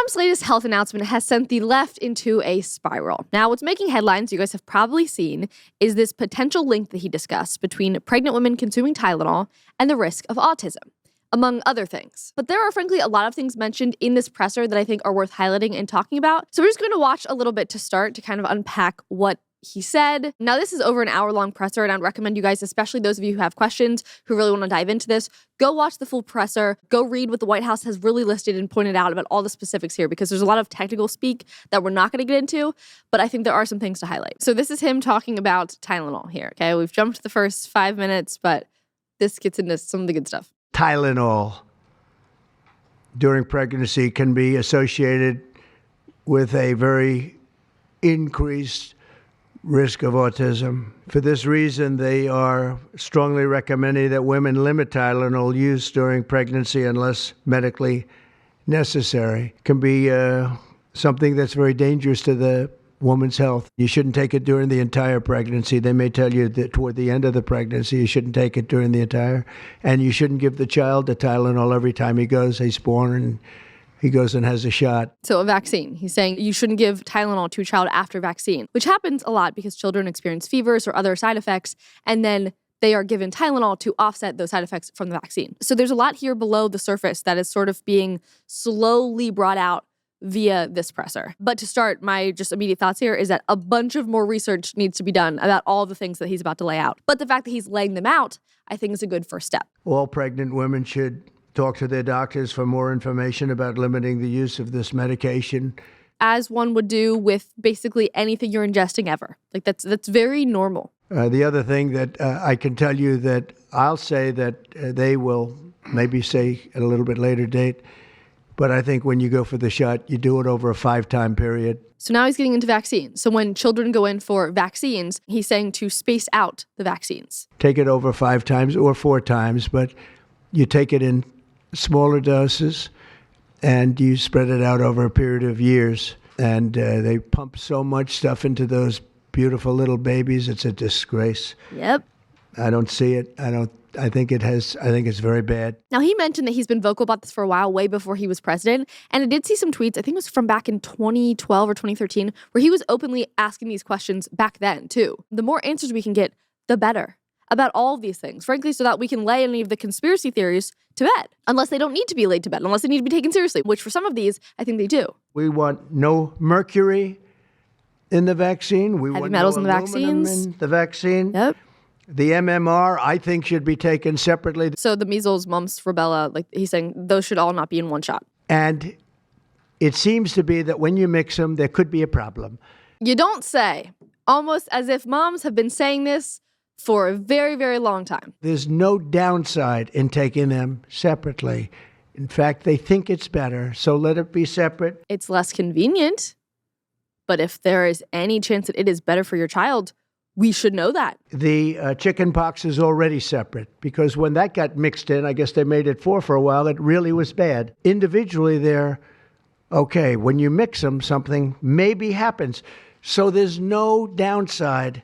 Trump's latest health announcement has sent the left into a spiral. Now, what's making headlines, you guys have probably seen, is this potential link that he discussed between pregnant women consuming Tylenol and the risk of autism, among other things. But there are, frankly, a lot of things mentioned in this presser that I think are worth highlighting and talking about. So we're just going to watch a little bit to start to kind of unpack what he said. Now, this is over an hour-long presser, and I'd recommend you guys, especially those of you who have questions, who really want to dive into this, go watch the full presser, go read what the White House has really listed and pointed out about all the specifics here, because there's a lot of technical speak that we're not going to get into, but I think there are some things to highlight. So this is him talking about Tylenol here, okay? We've jumped the first 5 minutes, but this gets into some of the good stuff. Tylenol during pregnancy can be associated with a very increased risk of autism. For this reason, they are strongly recommending that women limit Tylenol use during pregnancy unless medically necessary. It can be something that's very dangerous to the woman's health. You shouldn't take it during the entire pregnancy. They may tell you that toward the end of the pregnancy, you shouldn't take it during the entire, and you shouldn't give the child a Tylenol every time he's born and he goes and has a shot. So a vaccine. He's saying you shouldn't give Tylenol to a child after vaccine, which happens a lot because children experience fevers or other side effects, and then they are given Tylenol to offset those side effects from the vaccine. So there's a lot here below the surface that is sort of being slowly brought out via this presser. But to start, my just immediate thoughts here is that a bunch of more research needs to be done about all the things that he's about to lay out. But the fact that he's laying them out, I think, is a good first step. All pregnant women should talk to their doctors for more information about limiting the use of this medication. As one would do with basically anything you're ingesting ever. Like that's very normal. The other thing that I can tell you that I'll say that they will maybe say at a little bit later date, but I think when you go for the shot, you do it over a 5-time period. So now he's getting into vaccines. So when children go in for vaccines, he's saying to space out the vaccines. Take it over 5 times or 4 times, but you take it in smaller doses and you spread it out over a period of years. And they pump so much stuff into those beautiful little babies. It's a disgrace. Yep. I don't see it. I think it's very bad. Now, he mentioned that he's been vocal about this for a while, way before he was president. And I did see some tweets, I think it was from back in 2012 or 2013, where he was openly asking these questions back then, too. The more answers we can get, the better about all of these things, frankly, so that we can lay any of the conspiracy theories to bed, unless they don't need to be laid to bed, unless they need to be taken seriously, which for some of these, I think they do. We want no mercury in the vaccine. We want metals no in the aluminum vaccines. in the vaccine. Yep. The MMR, I think, should be taken separately. So the measles, mumps, rubella, like he's saying, those should all not be in one shot. And it seems to be that when you mix them, there could be a problem. You don't say. Almost as if moms have been saying this for a very, very long time. There's no downside in taking them separately. In fact, they think it's better, so let it be separate. It's less convenient, but if there is any chance that it is better for your child, we should know that. The chicken pox is already separate because when that got mixed in, I guess they made it 4 for a while, it really was bad. Individually, they're okay. When you mix them, something maybe happens. So there's no downside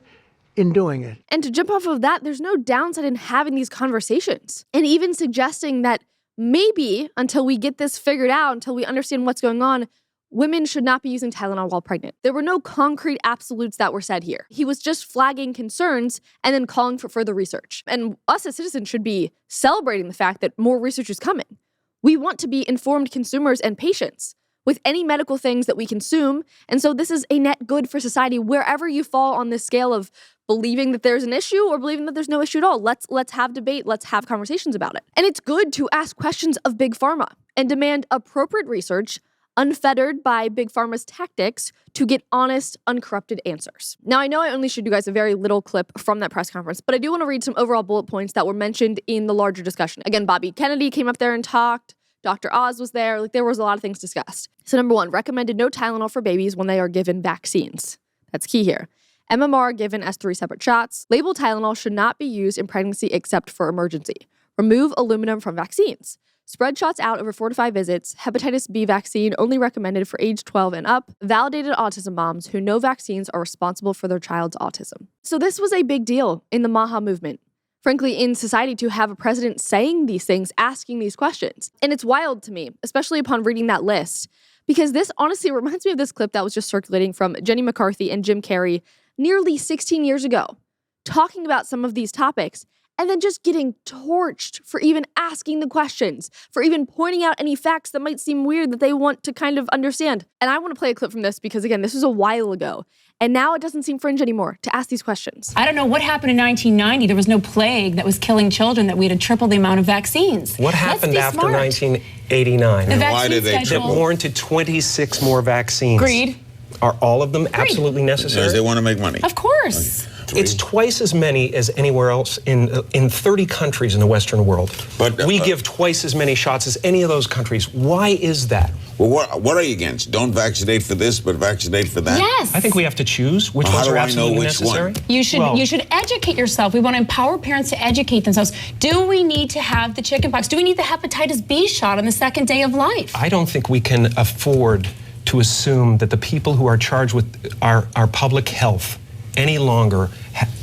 in doing it. And to jump off of that, there's no downside in having these conversations and even suggesting that maybe until we get this figured out, until we understand what's going on, women should not be using Tylenol while pregnant. There were no concrete absolutes that were said here. He was just flagging concerns and then calling for further research. And us as citizens should be celebrating the fact that more research is coming. We want to be informed consumers and patients with any medical things that we consume. And so this is a net good for society wherever you fall on this scale of believing that there's an issue or believing that there's no issue at all. Let's have debate. Let's have conversations about it. And it's good to ask questions of Big Pharma and demand appropriate research unfettered by Big Pharma's tactics to get honest, uncorrupted answers. Now, I know I only showed you guys a very little clip from that press conference, but I do want to read some overall bullet points that were mentioned in the larger discussion. Again, Bobby Kennedy came up there and talked. Dr. Oz was there. Like, there was a lot of things discussed. So number 1, recommended no Tylenol for babies when they are given vaccines. That's key here. MMR given as 3 separate shots. Label Tylenol should not be used in pregnancy except for emergency. Remove aluminum from vaccines. Spread shots out over 4 to 5 visits. Hepatitis B vaccine only recommended for age 12 and up. Validated autism moms who know vaccines are responsible for their child's autism. So this was a big deal in the MAHA movement. Frankly, in society, to have a president saying these things, asking these questions. And it's wild to me, especially upon reading that list. Because this honestly reminds me of this clip that was just circulating from Jenny McCarthy and Jim Carrey nearly 16 years ago, talking about some of these topics and then just getting torched for even asking the questions, for even pointing out any facts that might seem weird that they want to kind of understand. And I want to play a clip from this because, again, this was a while ago. And now it doesn't seem fringe anymore to ask these questions. I don't know what happened in 1990. There was no plague that was killing children, that we had to triple the amount of vaccines. What happened after 1989? The Why did they schedule. triple? Warranted 26 more vaccines. Agreed. Are all of them absolutely necessary? Because they want to make money. Of course. It's twice as many as anywhere else in 30 countries in the Western world. But, we give twice as many shots as any of those countries. Why is that? Well, what are you against? Don't vaccinate for this, but vaccinate for that? Yes. I think we have to choose which How ones do are I know absolutely which necessary. one? You should educate yourself. We want to empower parents to educate themselves. Do we need to have the chickenpox? Do we need the hepatitis B shot on the second day of life? I don't think we can afford to assume that the people who are charged with our public health any longer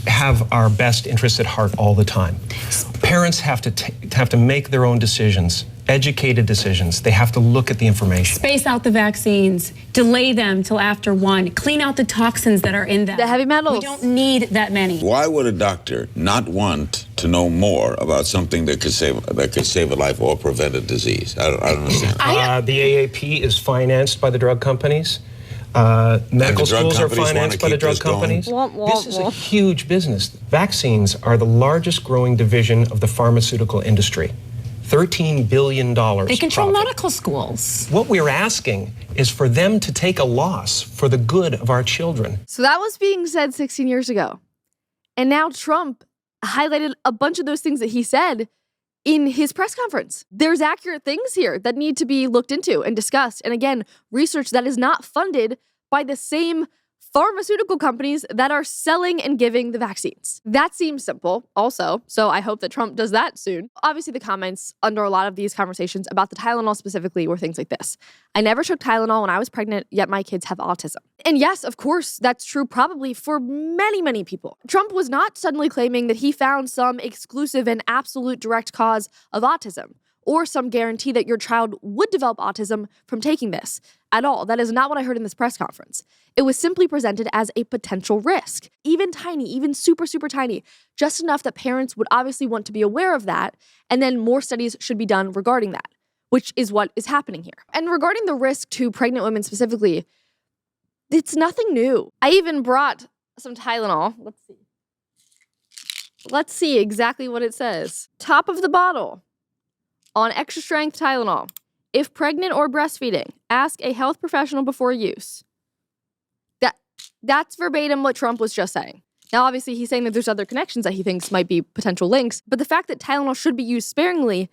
have our best interests at heart all the time. Parents have to make their own decisions, educated decisions. They have to look at the information. Space out the vaccines. Delay them till after 1. Clean out the toxins that are in them. The heavy metals. We don't need that many. Why would a doctor not want to know more about something that could save a life or prevent a disease? I don't understand. The AAP is financed by the drug companies. Medical schools are financed by the drug companies. This is a huge business. Vaccines are the largest growing division of the pharmaceutical industry. $13 billion. They control profit. medical schools. What we're asking is for them to take a loss for the good of our children. So that was being said 16 years ago. And now Trump highlighted a bunch of those things that he said in his press conference. There's accurate things here that need to be looked into and discussed. And again, research that is not funded by the same pharmaceutical companies that are selling and giving the vaccines. That seems simple also, so I hope that Trump does that soon. Obviously, the comments under a lot of these conversations about the Tylenol specifically were things like this. I never took Tylenol when I was pregnant, yet my kids have autism. And yes, of course, that's true probably for many, many people. Trump was not suddenly claiming that he found some exclusive and absolute direct cause of autism, or some guarantee that your child would develop autism from taking this at all. That is not what I heard in this press conference. It was simply presented as a potential risk, even tiny, even super, super tiny, just enough that parents would obviously want to be aware of that, and then more studies should be done regarding that, which is what is happening here. And regarding the risk to pregnant women specifically, it's nothing new. I even brought some Tylenol. Let's see exactly what it says. Top of the bottle. On extra strength Tylenol, if pregnant or breastfeeding, ask a health professional before use. That's verbatim what Trump was just saying. Now, obviously, he's saying that there's other connections that he thinks might be potential links, but the fact that Tylenol should be used sparingly,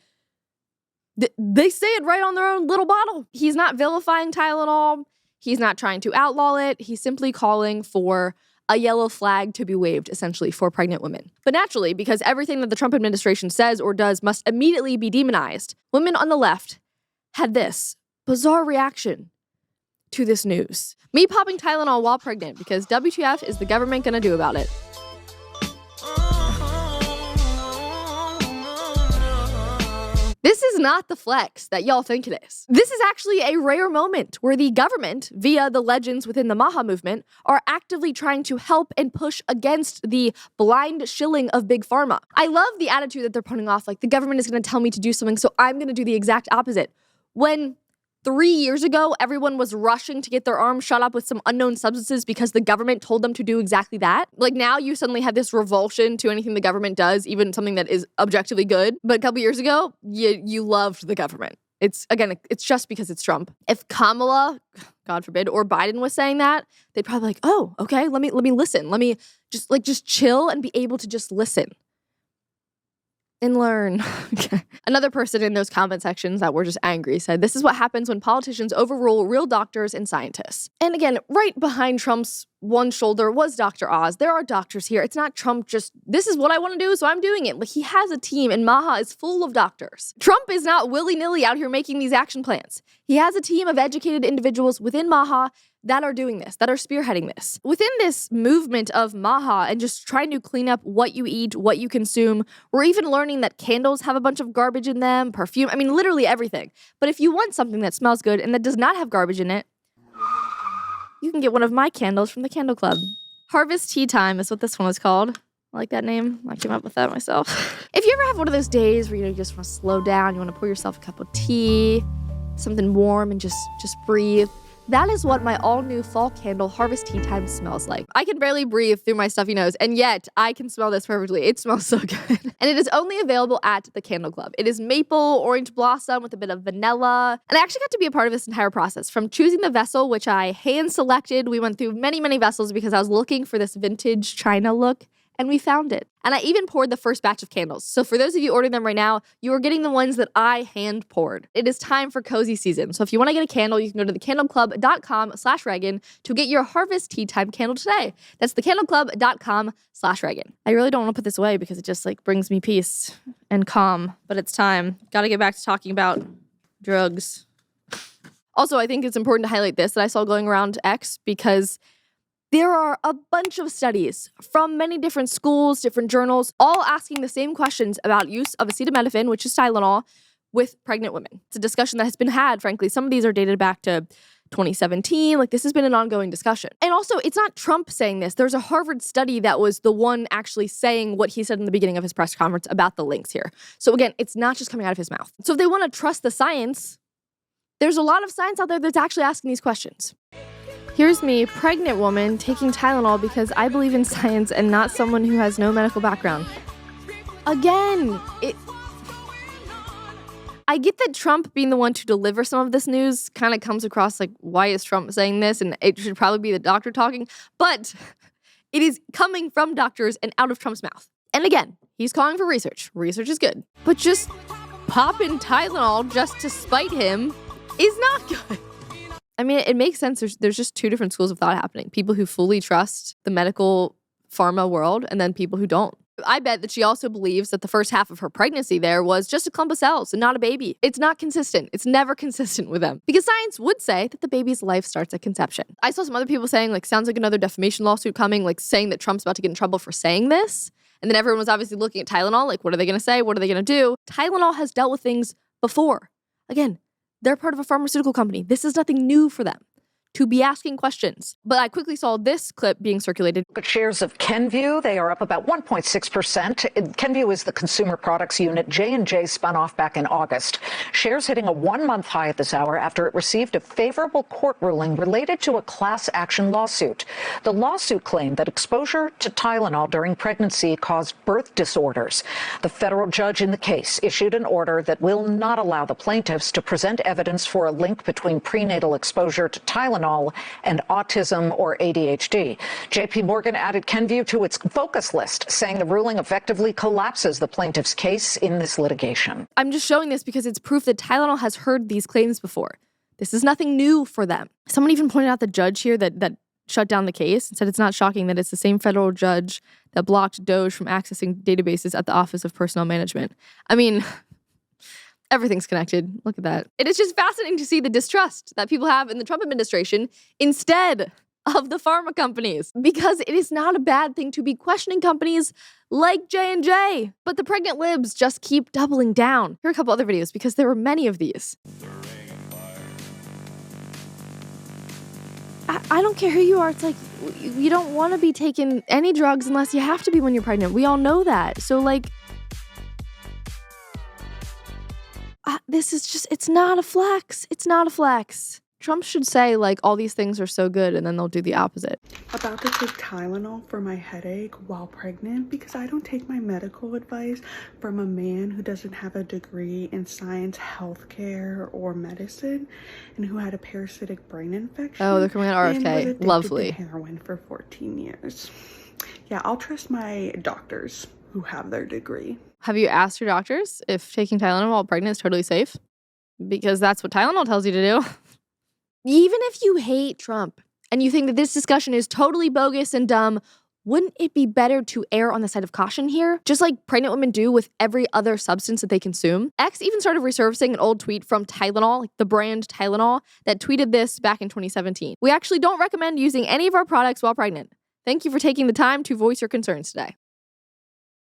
they say it right on their own little bottle. He's not vilifying Tylenol. He's not trying to outlaw it. He's simply calling for a yellow flag to be waved, essentially, for pregnant women. But naturally, because everything that the Trump administration says or does must immediately be demonized, women on the left had this bizarre reaction to this news. Me popping Tylenol while pregnant, because WTF is the government gonna do about it? This is not the flex that y'all think it is. This is actually a rare moment where the government, via the legends within the MAHA movement, are actively trying to help and push against the blind shilling of Big Pharma. I love the attitude that they're putting off, like the government is gonna tell me to do something, so I'm gonna do the exact opposite. When 3 years ago, everyone was rushing to get their arms shot up with some unknown substances because the government told them to do exactly that. Like now you suddenly have this revulsion to anything the government does, even something that is objectively good. But a couple years ago, you loved the government. It's just because it's Trump. If Kamala, God forbid, or Biden was saying that, they'd probably be like, oh, okay, let me listen. Let me just chill and be able to just listen. And learn. Okay. Another person in those comment sections that were just angry said, this is what happens when politicians overrule real doctors and scientists. And again, right behind Trump's one shoulder was Dr. Oz. There are doctors here. It's not Trump just, this is what I want to do, so I'm doing it. Like, he has a team, and Maha is full of doctors. Trump is not willy-nilly out here making these action plans. He has a team of educated individuals within Maha that are doing this, that are spearheading this. Within this movement of Maha and just trying to clean up what you eat, what you consume, we're even learning that candles have a bunch of garbage in them, perfume, I mean, literally everything. But if you want something that smells good and that does not have garbage in it, you can get one of my candles from the Candle Club. Harvest Tea Time is what this one is called. I like that name. I came up with that myself. If you ever have one of those days where you just want to slow down, you want to pour yourself a cup of tea, something warm, and just breathe, that is what my all-new fall candle Harvest Tea Time smells like. I can barely breathe through my stuffy nose, and yet I can smell this perfectly. It smells so good. And it is only available at the Candle Club. It is maple, orange blossom with a bit of vanilla. And I actually got to be a part of this entire process. From choosing the vessel, which I hand-selected. We went through many, many vessels because I was looking for this vintage China look. And we found it. And I even poured the first batch of candles. So for those of you ordering them right now, you are getting the ones that I hand poured. It is time for cozy season. So if you want to get a candle, you can go to thecandleclub.com/Reagan to get your Harvest Tea Time candle today. That's thecandleclub.com/Reagan. I really don't want to put this away because it just brings me peace and calm, but it's time. Got to get back to talking about drugs. Also, I think it's important to highlight this that I saw going around X because there are a bunch of studies from many different schools, different journals, all asking the same questions about use of acetaminophen, which is Tylenol, with pregnant women. It's a discussion that has been had, frankly. Some of these are dated back to 2017. This has been an ongoing discussion. And also, it's not Trump saying this. There's a Harvard study that was the one actually saying what he said in the beginning of his press conference about the links here. So again, it's not just coming out of his mouth. So if they want to trust the science, there's a lot of science out there that's actually asking these questions. Here's me, pregnant woman, taking Tylenol because I believe in science and not someone who has no medical background. Again, I get that Trump being the one to deliver some of this news kind of comes across why is Trump saying this? And it should probably be the doctor talking. But it is coming from doctors and out of Trump's mouth. And again, he's calling for research. Research is good. But just popping Tylenol just to spite him is not good. I mean, it makes sense. There's just two different schools of thought happening. People who fully trust the medical pharma world and then people who don't. I bet that she also believes that the first half of her pregnancy there was just a clump of cells and not a baby. It's not consistent. It's never consistent with them. Because science would say that the baby's life starts at conception. I saw some other people saying, sounds like another defamation lawsuit coming, saying that Trump's about to get in trouble for saying this. And then everyone was obviously looking at Tylenol, what are they going to say? What are they going to do? Tylenol has dealt with things before. Again, they're part of a pharmaceutical company. This is nothing new for them to be asking questions. But I quickly saw this clip being circulated. Look at shares of Kenvue. They are up about 1.6%. Kenvue is the consumer products unit J&J spun off back in August. Shares hitting a one-month high at this hour after it received a favorable court ruling related to a class action lawsuit. The lawsuit claimed that exposure to Tylenol during pregnancy caused birth disorders. The federal judge in the case issued an order that will not allow the plaintiffs to present evidence for a link between prenatal exposure to Tylenol and autism or ADHD. JP Morgan added Kenvue to its focus list, saying the ruling effectively collapses the plaintiff's case in this litigation. I'm just showing this because it's proof that Tylenol has heard these claims before. This is nothing new for them. Someone even pointed out the judge here that shut down the case and said it's not shocking that it's the same federal judge that blocked Doge from accessing databases at the Office of Personnel Management. I mean, everything's connected. Look at that. It is just fascinating to see the distrust that people have in the Trump administration instead of the pharma companies, because it is not a bad thing to be questioning companies like J&J. But the pregnant libs just keep doubling down. Here are a couple other videos because there were many of these. I don't care who you are. It's you don't want to be taking any drugs unless you have to be when you're pregnant. We all know that. So this is just, it's not a flex. It's not a flex. Trump should say, all these things are so good, and then they'll do the opposite. About to take Tylenol for my headache while pregnant because I don't take my medical advice from a man who doesn't have a degree in science, healthcare, or medicine, and who had a parasitic brain infection. Oh, they're coming out RFK. And was addicted Lovely. to heroin for 14 years. Yeah, I'll trust my doctors who have their degree. Have you asked your doctors if taking Tylenol while pregnant is totally safe? Because that's what Tylenol tells you to do. Even if you hate Trump, and you think that this discussion is totally bogus and dumb, wouldn't it be better to err on the side of caution here? Just like pregnant women do with every other substance that they consume. X even started resurfacing an old tweet from Tylenol, like the brand Tylenol, that tweeted this back in 2017. We actually don't recommend using any of our products while pregnant. Thank you for taking the time to voice your concerns today.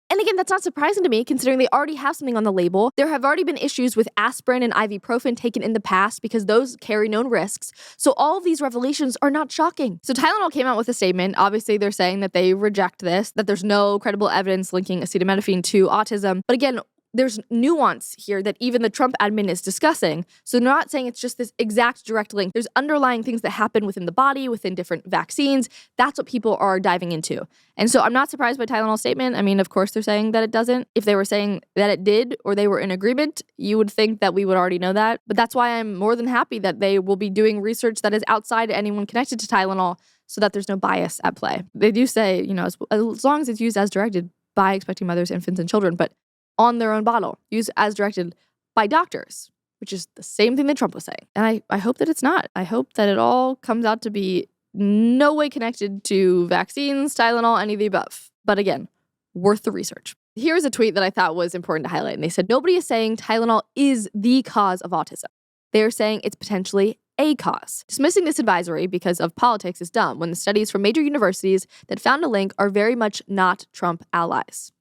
And again, that's not surprising to me, considering they already have something on the label. There have already been issues with aspirin and ibuprofen taken in the past because those carry known risks. So all of these revelations are not shocking. So Tylenol came out with a statement. Obviously, they're saying that they reject this, that there's no credible evidence linking acetaminophen to autism. But again, there's nuance here that even the Trump admin is discussing. So they're not saying it's just this exact direct link. There's underlying things that happen within the body, within different vaccines. That's what people are diving into. And so I'm not surprised by Tylenol's statement. I mean, of course, they're saying that it doesn't. If they were saying that it did, or they were in agreement, you would think that we would already know that. But that's why I'm more than happy that they will be doing research that is outside anyone connected to Tylenol so that there's no bias at play. They do say, as long as it's used as directed by expecting mothers, infants, and children, but on their own bottle, used as directed by doctors, which is the same thing that Trump was saying. And I hope that it's not. I hope that it all comes out to be no way connected to vaccines, Tylenol, any of the above. But again, worth the research. Here's a tweet that I thought was important to highlight. And they said, nobody is saying Tylenol is the cause of autism. They're saying it's potentially a cause. Dismissing this advisory because of politics is dumb when the studies from major universities that found a link are very much not Trump allies.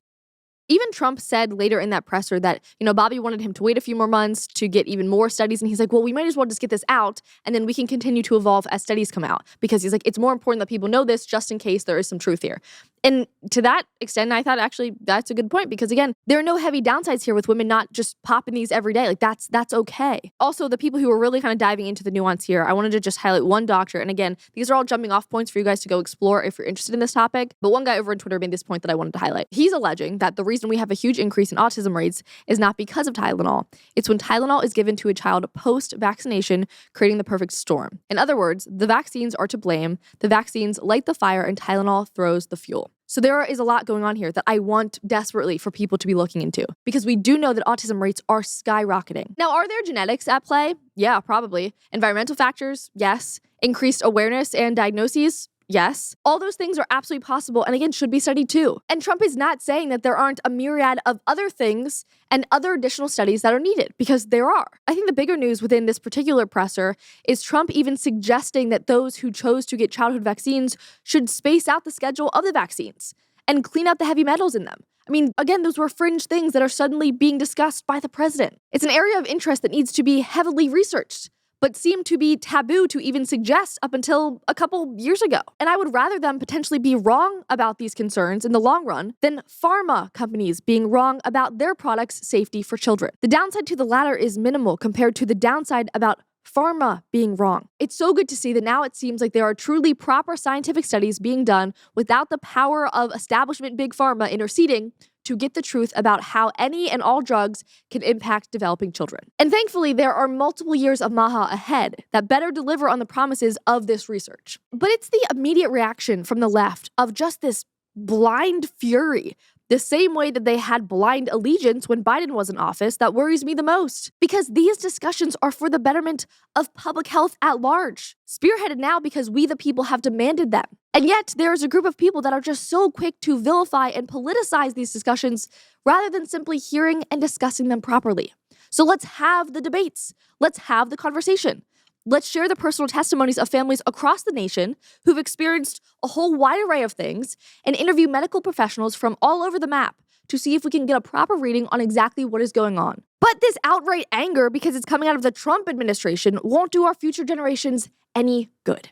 Even Trump said later in that presser that, Bobby wanted him to wait a few more months to get even more studies. And he's like, well, we might as well just get this out and then we can continue to evolve as studies come out. Because he's like, it's more important that people know this just in case there is some truth here. And to that extent, I thought actually that's a good point because again, there are no heavy downsides here with women not just popping these every day. Like that's okay. Also, the people who are really kind of diving into the nuance here, I wanted to just highlight one doctor. And again, these are all jumping off points for you guys to go explore if you're interested in this topic. But one guy over on Twitter made this point that I wanted to highlight. He's alleging that the reason we have a huge increase in autism rates is not because of Tylenol. It's when Tylenol is given to a child post-vaccination, creating the perfect storm. In other words, the vaccines are to blame. The vaccines light the fire and Tylenol throws the fuel. So there is a lot going on here that I want desperately for people to be looking into because we do know that autism rates are skyrocketing. Now, are there genetics at play? Yeah, probably. Environmental factors? Yes. Increased awareness and diagnoses? Yes. All those things are absolutely possible and again, should be studied too. And Trump is not saying that there aren't a myriad of other things and other additional studies that are needed because there are. I think the bigger news within this particular presser is Trump even suggesting that those who chose to get childhood vaccines should space out the schedule of the vaccines and clean out the heavy metals in them. I mean, again, those were fringe things that are suddenly being discussed by the president. It's an area of interest that needs to be heavily researched, but seemed to be taboo to even suggest up until a couple years ago. And I would rather them potentially be wrong about these concerns in the long run than pharma companies being wrong about their products' safety for children. The downside to the latter is minimal compared to the downside about pharma being wrong. It's so good to see that now it seems like there are truly proper scientific studies being done without the power of establishment big pharma interceding to get the truth about how any and all drugs can impact developing children. And thankfully, there are multiple years of MAHA ahead that better deliver on the promises of this research. But it's the immediate reaction from the left of just this blind fury, the same way that they had blind allegiance when Biden was in office, that worries me the most. Because these discussions are for the betterment of public health at large, spearheaded now because we the people have demanded them. And yet, there is a group of people that are just so quick to vilify and politicize these discussions rather than simply hearing and discussing them properly. So let's have the debates. Let's have the conversation. Let's share the personal testimonies of families across the nation who've experienced a whole wide array of things and interview medical professionals from all over the map to see if we can get a proper reading on exactly what is going on. But this outright anger, because it's coming out of the Trump administration, won't do our future generations any good.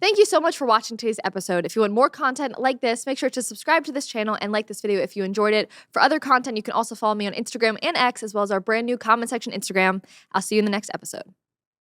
Thank you so much for watching today's episode. If you want more content like this, make sure to subscribe to this channel and like this video if you enjoyed it. For other content, you can also follow me on Instagram and X, as well as our brand new comment section Instagram. I'll see you in the next episode.